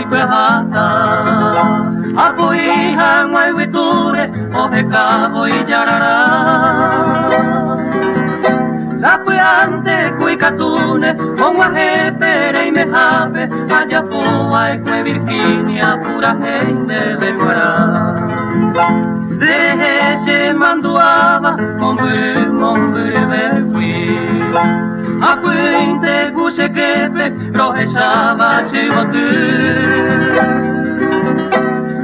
kwe hata Apo iha ngwai witure o he kabo i jarara Zapu ante kui katune o he pere i me habe Allá fua e kwe Virginia pura gente del Guará Deje se manduaba momburu bewi Apuinte guse kepe rohesaba se otu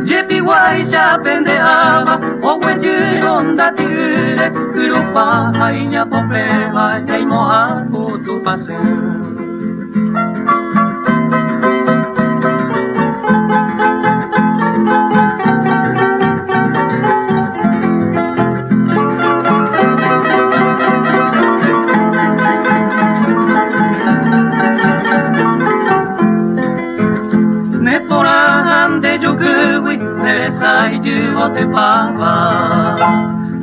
Jepi waisha pendeaba o weji ronda tigre Kurupa hainya popeha yaimo haku tu pasu Sai jiwa te pava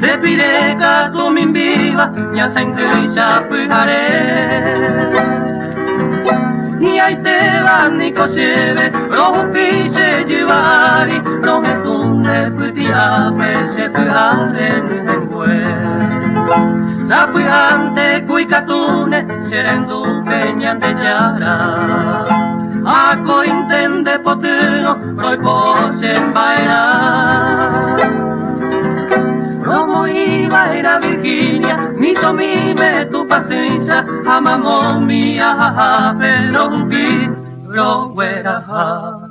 Te pireka tu min viva Nya sengui sa puhare Nya ite vanni koseve Rohu pise jivari Rohe tunne puti ape se puhare nuhengue Sa puhante kui katune Serendu peñante jara Ako intende potuno, roi posen bailar. Romo iba era Virginia, miso mime tu paciencia, amamo mia, pero vi, lo huera.